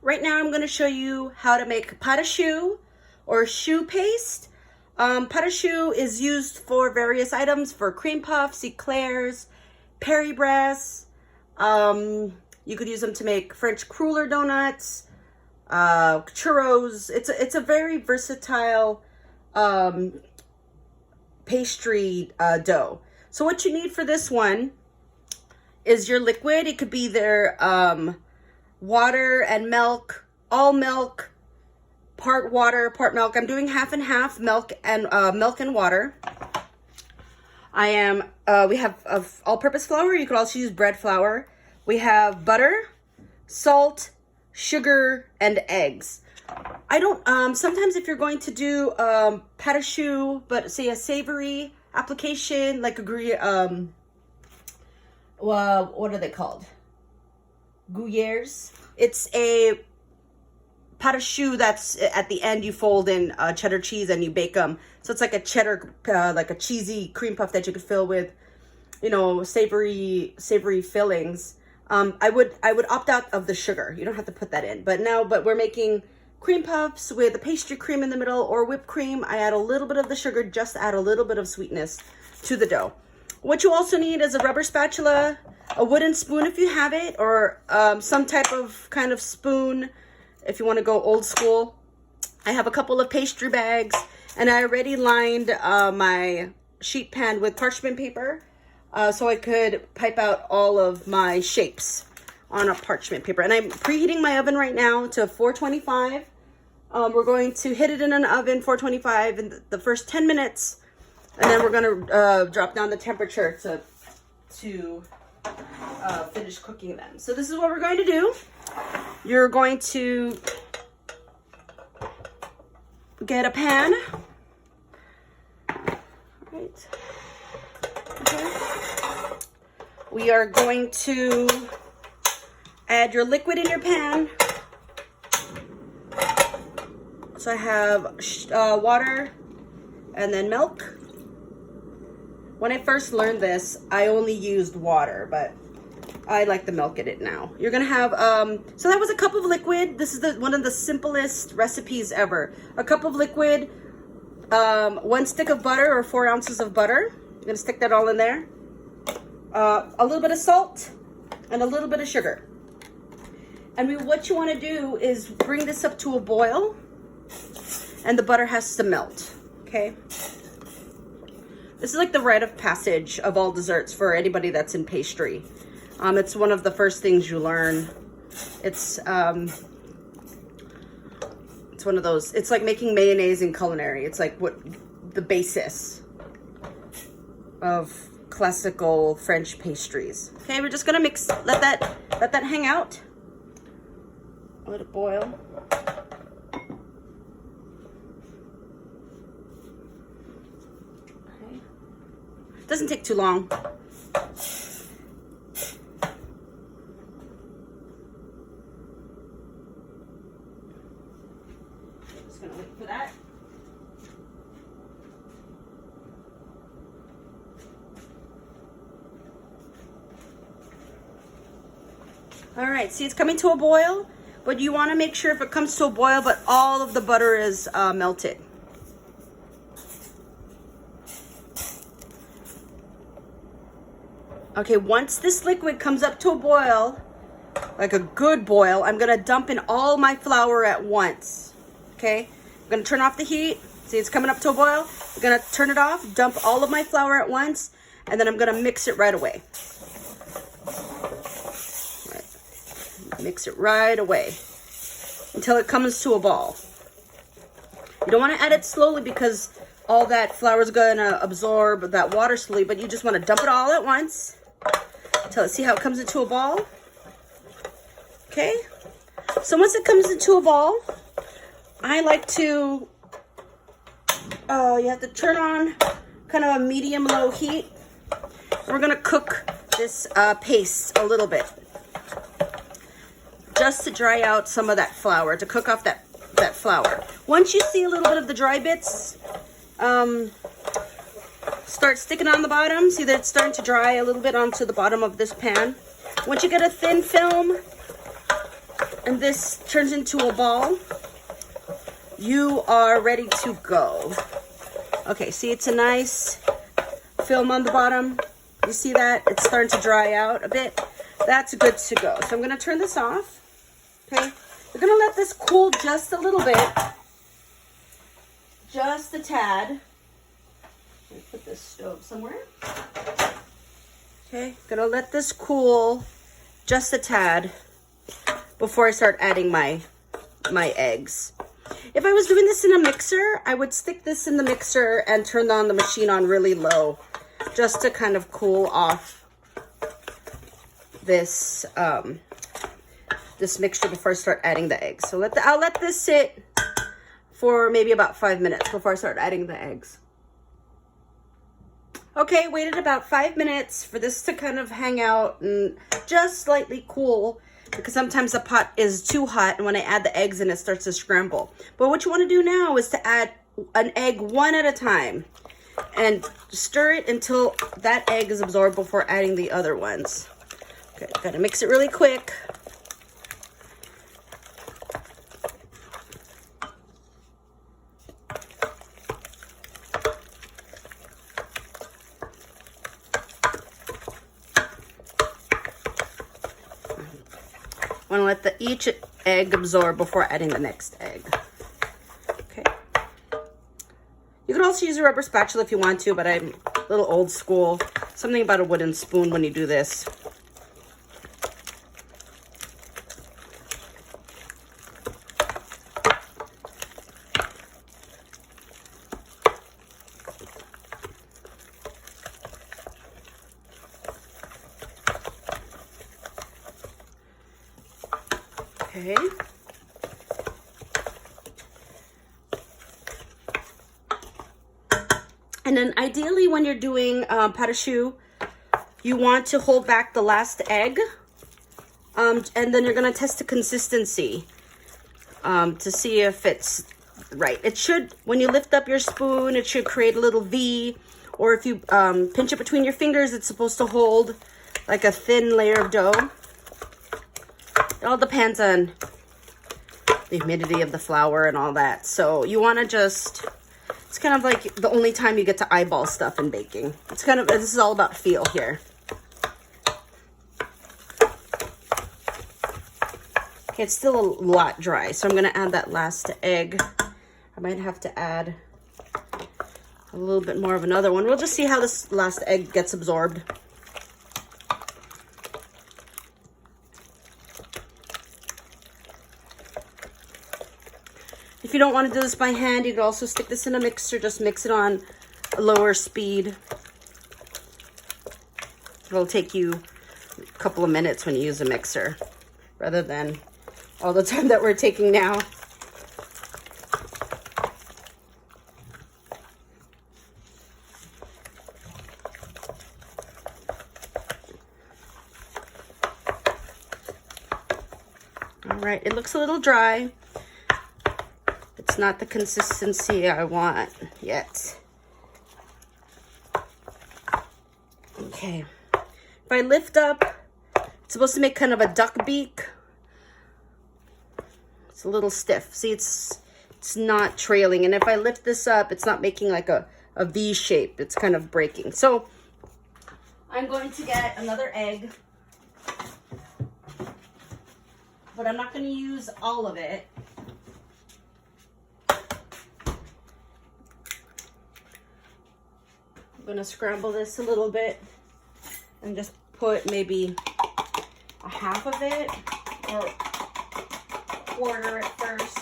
Right now I'm going to show you how to make pate choux or choux paste. Pate choux is used for various items, for cream puffs, eclairs, Paris-Brest. You could use them to make French cruller donuts, churros. It's a very versatile pastry dough. So what you need for this one is your liquid. It could be their water and milk, all milk, part water, part milk. I'm doing half and half, milk and water. We have all-purpose flour. You could also use bread flour. We have butter, salt, sugar, and eggs. I don't, sometimes if you're going to do pate choux, but say a savory application, like what are they called? Gruyères. It's a pate choux that's at the end you fold in cheddar cheese and you bake them. So it's like a cheddar, like a cheesy cream puff that you could fill with, you know, savory fillings. I would opt out of the sugar. You don't have to put that in. But we're making cream puffs with a pastry cream in the middle or whipped cream. I add a little bit of the sugar, just add a little bit of sweetness to the dough. What you also need is a rubber spatula, a wooden spoon if you have it, or some type of kind of spoon if you want to go old school. I have a couple of pastry bags, and I already lined my sheet pan with parchment paper so I could pipe out all of my shapes on a parchment paper. And I'm preheating my oven right now to 425. We're going to hit it in an oven, 425, in the first 10 minutes. And then we're going to drop down the temperature to finish cooking them. So this is what we're going to do. You're going to get a pan. Right. Okay. We are going to add your liquid in your pan. So I have water and then milk. When I first learned this, I only used water, but I like the milk in it now. You're gonna have, so that was a cup of liquid. This is one of the simplest recipes ever. A cup of liquid, 1 stick of butter or 4 ounces of butter. You're gonna stick that all in there. A little bit of salt and a little bit of sugar. And what you wanna do is bring this up to a boil, and the butter has to melt, okay? This is like the rite of passage of all desserts for anybody that's in pastry. It's one of the first things you learn. It's one of those, it's like making mayonnaise in culinary. It's like the basis of classical French pastries. Okay, we're just gonna let that hang out. Let it boil. Doesn't take too long. Just gonna wait for that. All right, see, it's coming to a boil, but you want to make sure if it comes to a boil, but all of the butter is melted. Okay, once this liquid comes up to a boil, like a good boil, I'm gonna dump in all my flour at once. Okay, I'm gonna turn off the heat. See, it's coming up to a boil. I'm gonna turn it off, dump all of my flour at once, and then I'm gonna mix it right away. Mix it right away until it comes to a ball. You don't want to add it slowly because all that flour is gonna absorb that water slowly, but you just want to dump it all at once until see how it comes into a ball. Okay, so once it comes into a ball, I like to you have to turn on kind of a medium-low heat. We're gonna cook this paste a little bit, just to dry out some of that flour, to cook off that flour. Once you see a little bit of the dry bits start sticking on the bottom, see that it's starting to dry a little bit onto the bottom of this pan. Once you get a thin film and this turns into a ball, you are ready to go. Okay, see, it's a nice film on the bottom. You see that? It's starting to dry out a bit. That's good to go. So I'm going to turn this off. Okay, we're going to let this cool just a little bit. Just a tad. Let me put this stove somewhere. Okay, gonna let this cool just a tad before I start adding my eggs. If I was doing this in a mixer, I would stick this in the mixer and turn on the machine on really low, just to kind of cool off this this mixture before I start adding the eggs. So I'll let this sit for maybe about 5 minutes before I start adding the eggs. Okay, waited about 5 minutes for this to kind of hang out and just slightly cool, because sometimes the pot is too hot and when I add the eggs in, it starts to scramble. But what you want to do now is to add an egg one at a time and stir it until that egg is absorbed before adding the other ones. Okay, gotta mix it really quick. I want to let each egg absorb before adding the next egg. Okay. You could also use a rubber spatula if you want to, but I'm a little old school. Something about a wooden spoon when you do this. Okay. And then ideally when you're doing pate choux, you want to hold back the last egg. And then you're going to test the consistency to see if it's right. It should, when you lift up your spoon, it should create a little V. Or if you pinch it between your fingers, it's supposed to hold like a thin layer of dough. It all depends on the humidity of the flour and all that. So you want to just, it's kind of like the only time you get to eyeball stuff in baking. It's kind of, this is all about feel here. Okay, it's still a lot dry, so I'm going to add that last egg. I might have to add a little bit more of another one. We'll just see how this last egg gets absorbed. If you don't want to do this by hand, you can also stick this in a mixer. Just mix it on a lower speed. It'll take you a couple of minutes when you use a mixer, rather than all the time that we're taking now. All right, it looks a little dry. It's not the consistency I want yet. Okay. If I lift up, it's supposed to make kind of a duck beak. It's a little stiff. See, it's not trailing. And if I lift this up, it's not making like a V shape. It's kind of breaking. So I'm going to get another egg. But I'm not going to use all of it. I'm going to scramble this a little bit and just put maybe a half of it or quarter it first.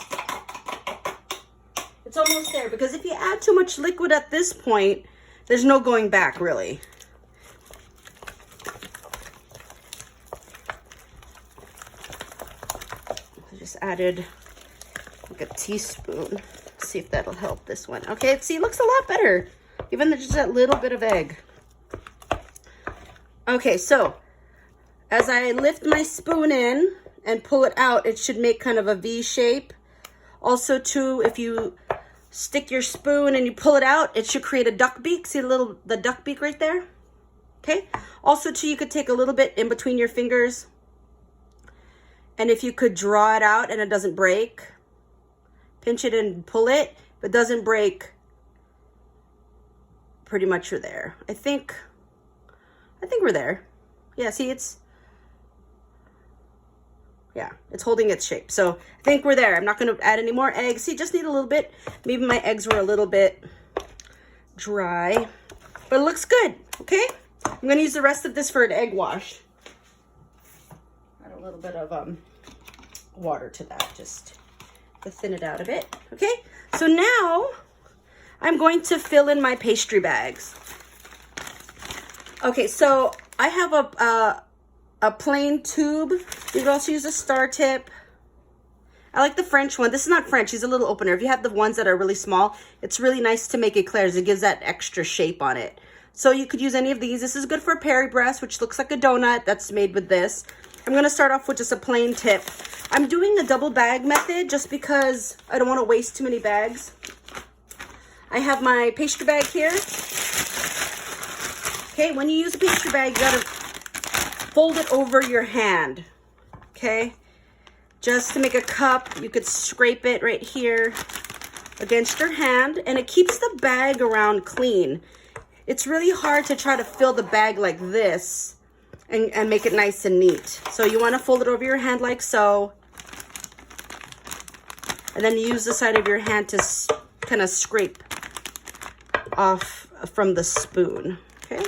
It's almost there, because if you add too much liquid at this point, there's no going back really. I just added like a teaspoon. Let's see if that'll help this one. Okay, see, it looks a lot better. Even just that little bit of egg. Okay, so as I lift my spoon in and pull it out, it should make kind of a V shape. Also, too, if you stick your spoon and you pull it out, it should create a duck beak. See the duck beak right there? Okay. Also, too, you could take a little bit in between your fingers And if you could draw it out and it doesn't break, pinch it and pull it. If it doesn't break, pretty much you're there. I think we're there. Yeah, see, it's holding its shape. So I think we're there. I'm not going to add any more eggs. See, just need a little bit. Maybe my eggs were a little bit dry, but it looks good. Okay, I'm going to use the rest of this for an egg wash. Add a little bit of water to that, just to thin it out a bit. Okay, so now I'm going to fill in my pastry bags. Okay, so I have a plain tube. You can also use a star tip. I like the French one. This is not French, it's a little opener. If you have the ones that are really small, it's really nice to make eclairs. It gives that extra shape on it. So you could use any of these. This is good for a Paris breast, which looks like a donut that's made with this. I'm gonna start off with just a plain tip. I'm doing the double bag method just because I don't wanna waste too many bags. I have my pastry bag here. Okay, when you use a pastry bag, you gotta fold it over your hand, okay? Just to make a cup, you could scrape it right here against your hand, and it keeps the bag around clean. It's really hard to try to fill the bag like this and make it nice and neat. So you wanna fold it over your hand like so, and then use the side of your hand to kind of scrape off from the spoon, okay?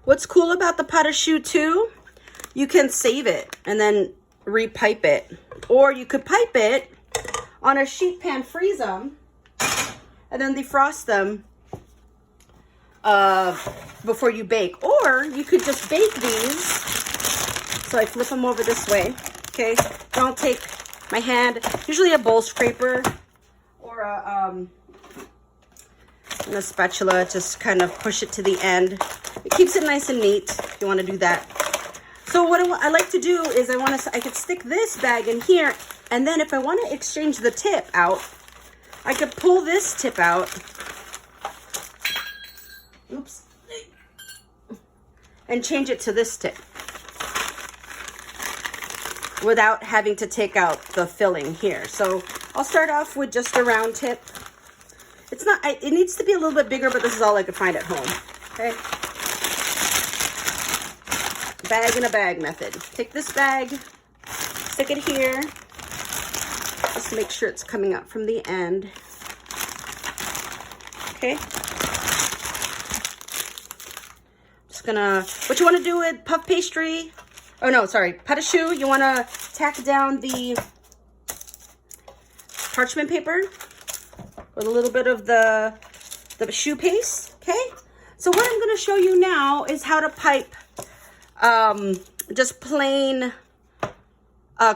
What's cool about the pot of choux too, you can save it and then repipe it. Or you could pipe it on a sheet pan, freeze them, and then defrost them before you bake. Or you could just bake these. So I flip them over this way, okay? Don't take my hand, usually a bowl scraper or a spatula, just kind of push it to the end. It keeps it nice and neat if you want to do that. So what I like to do is I could stick this bag in here, and then if I want to exchange the tip out, I could pull this tip out. Oops. And change it to this tip without having to take out the filling here. So I'll start off with just a round tip. It's not, it needs to be a little bit bigger, but this is all I could find at home, okay? Bag in a bag method. Take this bag, stick it here, just to make sure it's coming out from the end, okay? Just gonna, what you wanna do with puff pastry, oh no, sorry, pâte à choux, you wanna tack down the parchment paper with a little bit of the choux paste, okay? So what I'm gonna show you now is how to pipe just plain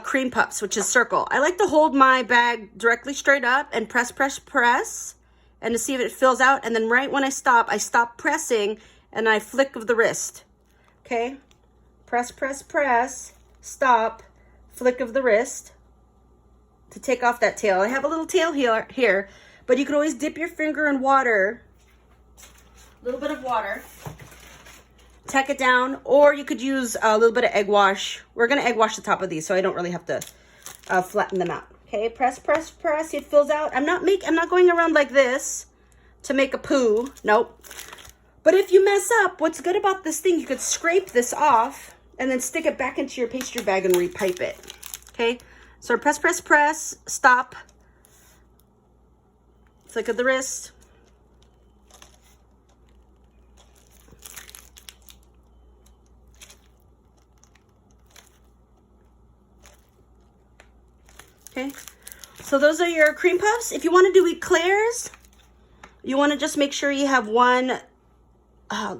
cream puffs, which is circle. I like to hold my bag directly straight up and press, press, press, and to see if it fills out. And then right when I stop pressing and I flick of the wrist, okay? Press, press, press, stop, flick of the wrist to take off that tail. I have a little tail here, but you can always dip your finger in water, a little bit of water, tack it down, or you could use a little bit of egg wash. We're gonna egg wash the top of these, so I don't really have to flatten them out. Okay, press, press, press. It fills out. I'm not going around like this to make a poo. Nope. But if you mess up, what's good about this thing, you could scrape this off and then stick it back into your pastry bag and repipe it. Okay, so press, press, press. Stop. Flick of the wrist. Okay, so those are your cream puffs. If you want to do eclairs, you want to just make sure you have one,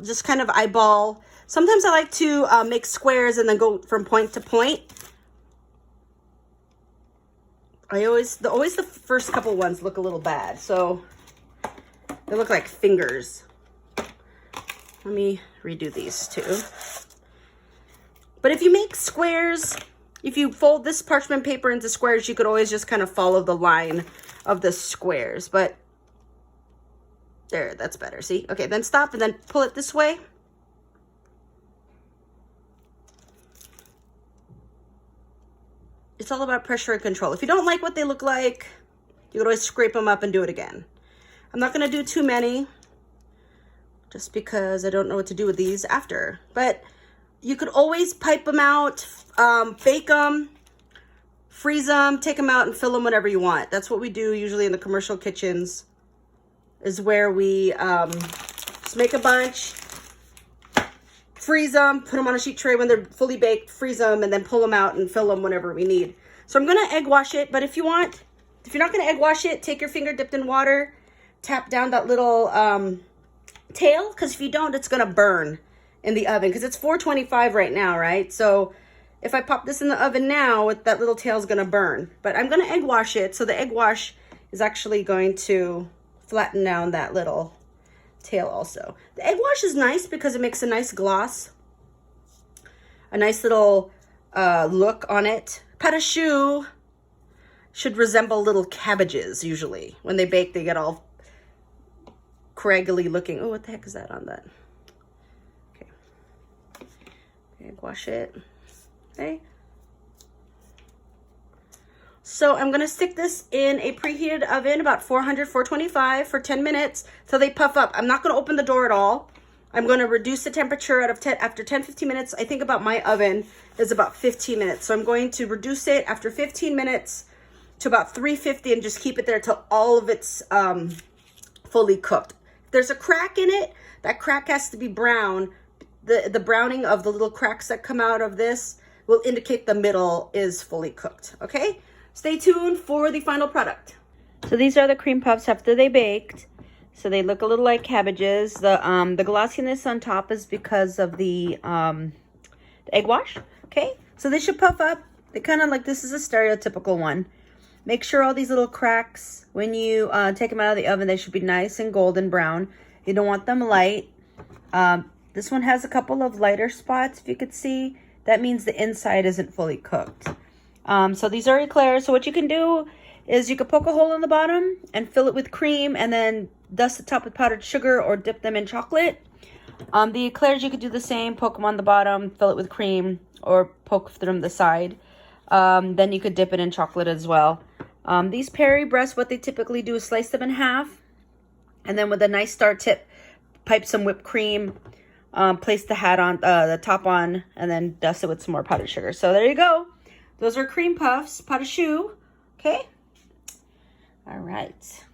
just kind of eyeball. Sometimes I like to make squares and then go from point to point. Always the first couple ones look a little bad, so they look like fingers. Let me redo these too. But if you make squares, if you fold this parchment paper into squares, you could always just kind of follow the line of the squares. But There, that's better. See? Okay, then stop and then pull it this way. It's all about pressure and control. If you don't like what they look like, you can always scrape them up and do it again. I'm not going to do too many just because I don't know what to do with these after. But you could always pipe them out, bake them, freeze them, take them out and fill them whenever you want. That's what we do usually in the commercial kitchens, is where we just make a bunch, freeze them, put them on a sheet tray when they're fully baked, freeze them, and then pull them out and fill them whenever we need. So I'm going to egg wash it, but if you're not going to egg wash it, take your finger dipped in water, tap down that little tail, because if you don't, it's going to burn in the oven, because it's 425 right now, right? So if I pop this in the oven now, that little tail is going to burn. But I'm going to egg wash it, so the egg wash is actually going to flatten down that little tail also. The egg wash is nice because it makes a nice gloss, a nice little look on it. Pate choux should resemble little cabbages usually. When they bake, they get all craggly looking. Oh, what the heck is that on that? Okay. Egg wash it. Okay. So I'm going to stick this in a preheated oven, about 400, 425 for 10 minutes till they puff up. I'm not going to open the door at all. I'm going to reduce the temperature after 10, 15 minutes. I think about my oven is about 15 minutes. So I'm going to reduce it after 15 minutes to about 350 and just keep it there till all of it's fully cooked. If there's a crack in it, that crack has to be brown. The browning of the little cracks that come out of this will indicate the middle is fully cooked, okay? Stay tuned for the final product. So these are the cream puffs after they baked. So they look a little like cabbages. The glossiness on top is because of the egg wash, okay? So they should puff up. They kind of like, this is a stereotypical one. Make sure all these little cracks, when you take them out of the oven, they should be nice and golden brown. You don't want them light. This one has a couple of lighter spots, if you could see. That means the inside isn't fully cooked. So these are eclairs. So what you can do is you could poke a hole in the bottom and fill it with cream and then dust the top with powdered sugar or dip them in chocolate. The eclairs, you could do the same. Poke them on the bottom, fill it with cream, or poke them the side. Then you could dip it in chocolate as well. These Perry breasts, what they typically do is slice them in half. And then with a nice star tip, pipe some whipped cream. Place the hat on, the top on, and then dust it with some more powdered sugar. So there you go. Those are cream puffs, pate choux. Okay. All right.